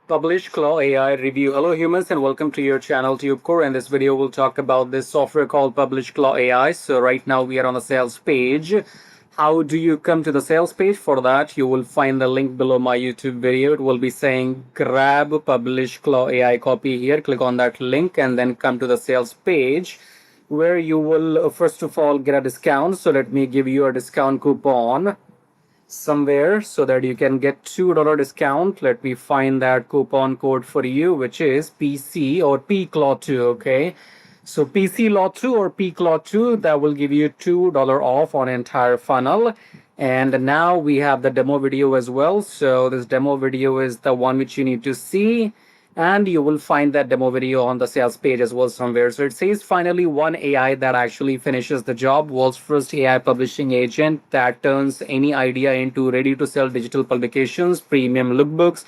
PublishClaw AI review. Hello humans and welcome to your channel TubeCore. In this video we'll talk about this software called PublishClaw AI. So right now we are on the sales page. How do you come to the sales page? For that you will find the link below my YouTube video. It will be saying grab PublishClaw AI copy here. Click on that link and then come to the sales page where you will first of all get a discount. So let me give you a discount coupon somewhere so that you can get $2 discount. Let me find that coupon code for you, which is PC or PClaw2. Okay, so PC Law 2 or PClaw 2, that will give you $2 off on entire funnel. And now we have the demo video as well. So this demo video is the one which you need to see, and you will find that demo video on the sales page as well somewhere. So it says finally one AI that actually finishes the job, world's first AI publishing agent that turns any idea into ready to sell digital publications, premium lookbooks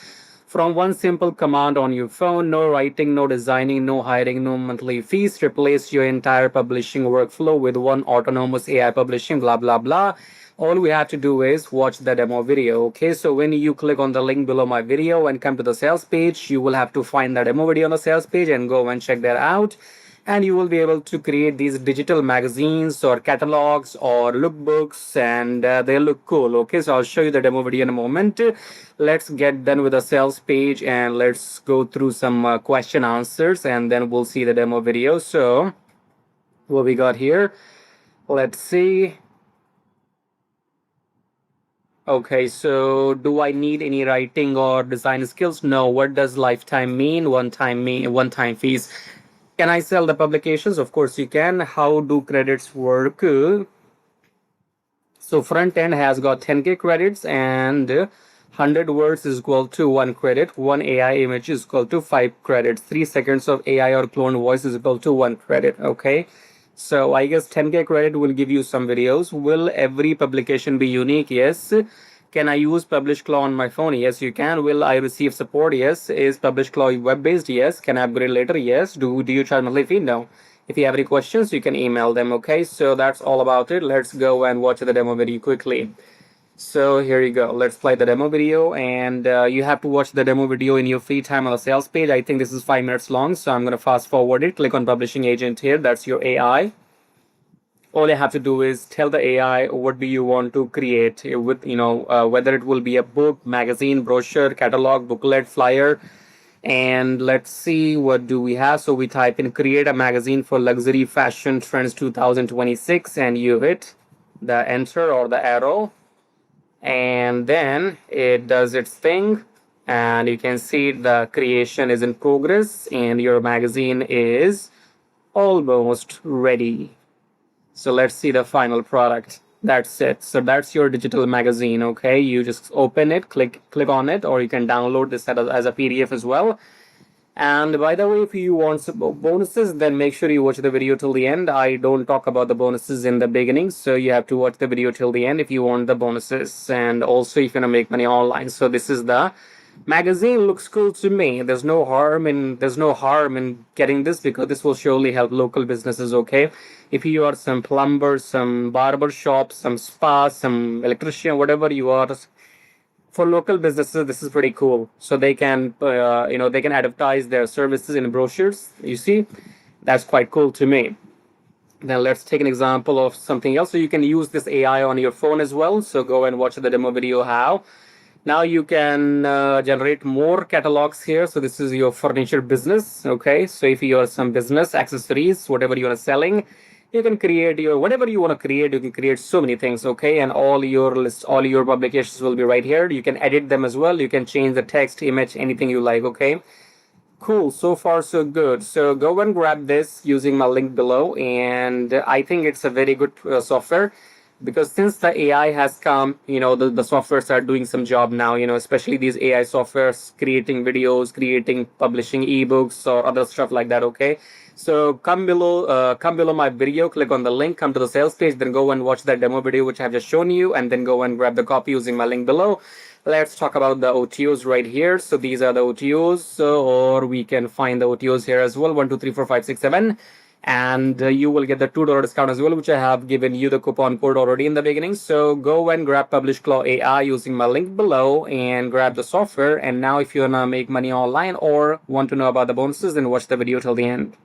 from one simple command on your phone. No writing, no designing, no hiring, no monthly fees. Replace your entire publishing workflow with one autonomous AI publishing, blah blah blah. All we have to do is watch the demo video. Okay, so when you click on the link below my video and come to the sales page, you will have to find the demo video on the sales page and go and check that out. And you will be able to create these digital magazines or catalogs or lookbooks, and they look cool. Okay, so I'll show you the demo video in a moment. Let's get done with the sales page and let's go through some question answers, and then we'll see the demo video. So what we got here, let's see. Okay, so do I need any writing or design skills? No. What does lifetime mean? One time fees. Can I sell the publications? Of course you can. How do credits work? So front end has got 10K credits, and 100 words is equal to 1 credit. 1 AI image is equal to 5 credits. 3 seconds of AI or cloned voice is equal to 1 credit. Okay. So I guess 10K credit will give you some videos. Will every publication be unique? Yes. Can I use PublishClaw on my phone? Yes, you can. Will I receive support? Yes. Is PublishClaw web-based? Yes. Can I upgrade later? Yes. Do you charge monthly fee? No. If you have any questions, you can email them. Okay, so that's all about it. Let's go and watch the demo video quickly. So here you go. Let's play the demo video, and you have to watch the demo video in your free time on the sales page. I think this is 5 minutes long, so I'm going to fast forward it. Click on publishing agent here. That's your AI. All you have to do is tell the AI what do you want to create with, whether it will be a book, magazine, brochure, catalog, booklet, flyer. And let's see, what do we have? So we type in create a magazine for luxury fashion trends 2026, and you hit the enter or the arrow, and then it does its thing, and you can see the creation is in progress and your magazine is almost ready. So let's see the final product. That's it. So that's your digital magazine. Okay, you just open it, click on it, or you can download this as a PDF as well. And by the way, if you want some bonuses, then make sure you watch the video till the end. I don't talk about the bonuses in the beginning, so you have to watch the video till the end if you want the bonuses, and also if you want to make money online. So this is the magazine. Looks cool to me. There's no harm in getting this, because this will surely help local businesses. Okay, if you are some plumber, some barber shop, some spa, some electrician, whatever you are, for local businesses this is pretty cool. So they can they can advertise their services in brochures. You see, that's quite cool to me. Then let's take an example of something else. So you can use this AI on your phone as well. So go and watch the demo video how. Now you can generate more catalogs here. So this is your furniture business. Okay, so if you are some business accessories, whatever you are selling, you can create your whatever you want to create. You can create so many things. Okay, and all your publications will be right here. You can edit them as well. You can change the text, image, anything you like. Okay, cool. So far so good. So go and grab this using my link below, and I think it's a very good software, because since the AI has come, the softwares are doing some job now, especially these AI softwares, creating videos, creating, publishing ebooks or other stuff like that. Okay, so come below my video, click on the link, come to the sales page, then go and watch that demo video which I've just shown you, and then go and grab the copy using my link below. Let's talk about the OTOs right here. So these are the OTOs, or we can find the OTOs here as well. 1, 2, 3, 4, 5, 6, 7. and you will get the $2 discount as well, which I have given you the coupon code already in the beginning. So go and grab PublishClaw AI using my link below and grab the software. And now if you wanna make money online or want to know about the bonuses, then watch the video till the end.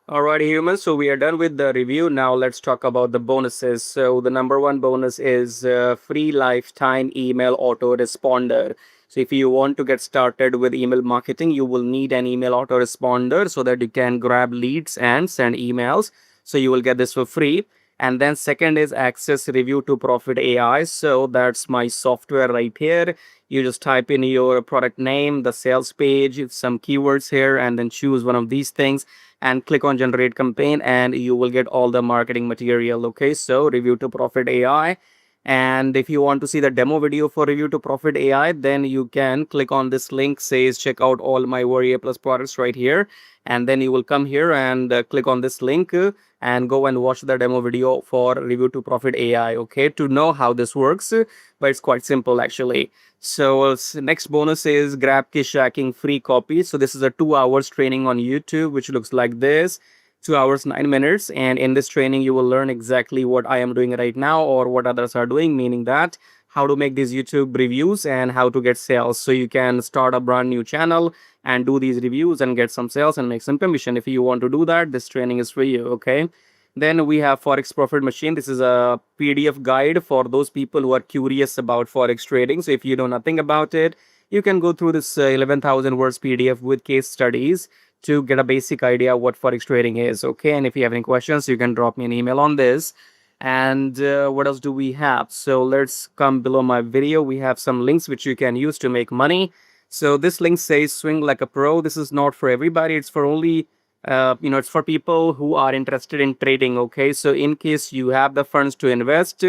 Alrighty, humans. So we are done with the review. Now let's talk about the bonuses. So the number one bonus is free lifetime email autoresponder. So if you want to get started with email marketing, you will need an email autoresponder so that you can grab leads and send emails. So you will get this for free. And then second is access review to profit AI. So that's my software right here. You just type in your product name, the sales page, some keywords here, and then choose one of these things and click on generate campaign, and you will get all the marketing material. Okay, so review to profit AI. And if you want to see the demo video for review to profit AI, then you can click on this link, says check out all my Warrior Plus products right here. And then you will come here and click on this link and go and watch the demo video for review to profit AI. Okay, to know how this works, but it's quite simple actually. So next bonus is grab Kishacking free copy. So this is a 2 hours training on YouTube, which looks like this. 2 hours 9 minutes, and in this training you will learn exactly what I am doing right now or what others are doing, meaning that how to make these YouTube reviews and how to get sales. So you can start a brand new channel and do these reviews and get some sales and make some commission. If you want to do that, this training is for you. Okay, then we have Forex Profit Machine. This is a PDF guide for those people who are curious about Forex trading. So if you know nothing about it, you can go through this 11,000 words PDF with case studies to get a basic idea what Forex trading is. Okay, and if you have any questions, you can drop me an email on this. And what else do we have? So let's come below my video. We have some links which you can use to make money. So this link says swing like a pro. This is not for everybody. It's for only it's for people who are interested in trading. Okay, so in case you have the funds to invest,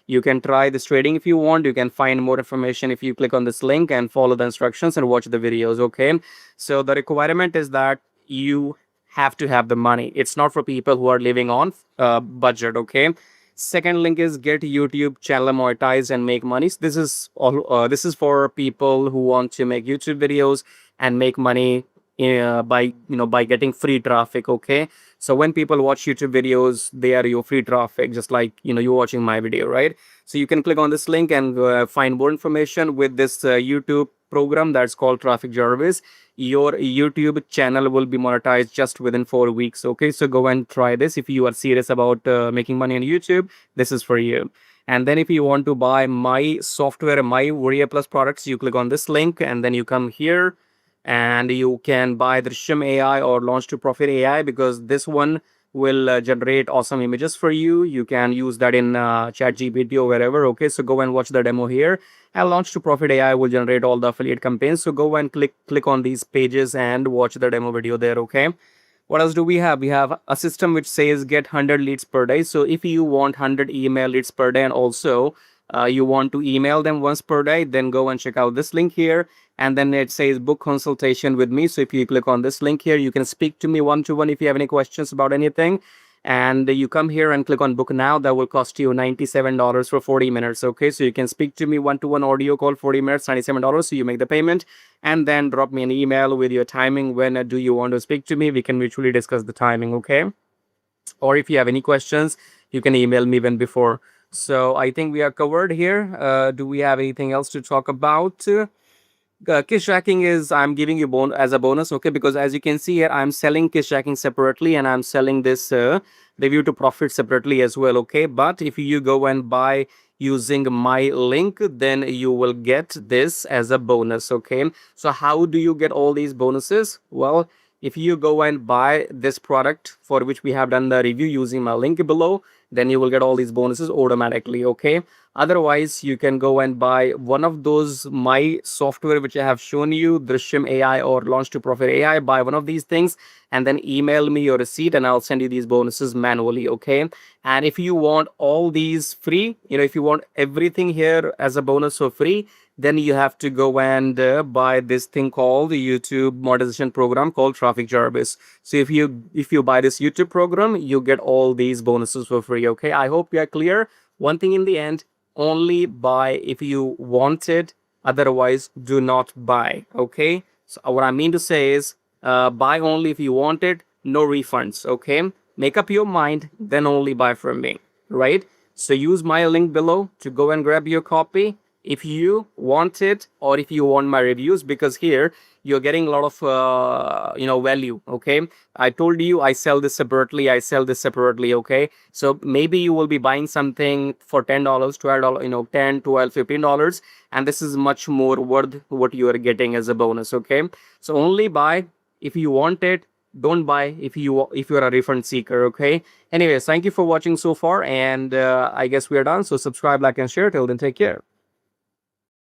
you can try this trading if you want. You can find more information if you click on this link and follow the instructions and watch the videos. Okay, so the requirement is that you have to have the money. It's not for people who are living on budget. Okay, second link is get YouTube channel monetized and make money. So this is all this is for people who want to make YouTube videos and make money by by getting free traffic. Okay, so when people watch YouTube videos, they are your free traffic, just like you're watching my video, right? So you can click on this link and find more information with this YouTube program that's called Traffic Jarvis. Your YouTube channel will be monetized just within 4 weeks. Okay, so go and try this. If you are serious about making money on YouTube, this is for you. And then if you want to buy my software, my Warrior Plus products, you click on this link and then you come here and you can buy the Drishyam AI or Launch to Profit AI, because this one will generate awesome images for you. You can use that in ChatGPT or wherever. Okay, so go and watch the demo here. And Launch to Profit AI will generate all the affiliate campaigns. So go and click on these pages and watch the demo video there. Okay, what else do we have? We have a system which says get 100 leads per day. So if you want 100 email leads per day and also you want to email them once per day, then go and check out this link here. And then it says book consultation with me. So if you click on this link here, you can speak to me one-to-one if you have any questions about anything. And you come here and click on book now. That will cost you $97 for 40 minutes. Okay, so you can speak to me one-to-one audio call, 40 minutes, $97. So you make the payment and then drop me an email with your timing. When do you want to speak to me? We can mutually discuss the timing. Okay, or if you have any questions, you can email me even before. So I think we are covered here. Do we have anything else to talk about? Kiss tracking is I'm giving you as a bonus. Okay, because as you can see here, I'm selling kiss tracking separately and I'm selling this review to profit separately as well. Okay, but if you go and buy using my link, then you will get this as a bonus. Okay, so how do you get all these bonuses? Well, if you go and buy this product for which we have done the review using my link below, then you will get all these bonuses automatically. Okay, otherwise you can go and buy one of those my software which I have shown you, Drishyam AI or Launch to Profit AI. Buy one of these things and then email me your receipt and I'll send you these bonuses manually. Okay, and if you want all these free, if you want everything here as a bonus for free, then you have to go and buy this thing called the YouTube monetization program called Traffic Jarvis. So if you buy this YouTube program, you get all these bonuses for free. Okay, I hope you are clear. One thing in the end, only buy if you want it, otherwise do not buy. Okay, so what I mean to say is buy only if you want it, no refunds. Okay, make up your mind, then only buy from me, right? So use my link below to go and grab your copy if you want it, or if you want my reviews, because here you're getting a lot of value. Okay, I told you I sell this separately, okay, so maybe you will be buying something for $10, $12, 10, 12, $15, and this is much more worth what you are getting as a bonus. Okay, so only buy if you want it, don't buy if you're a refund seeker. Okay, anyways, thank you for watching so far, and I guess we are done. So subscribe, like, and share. Till then, take care.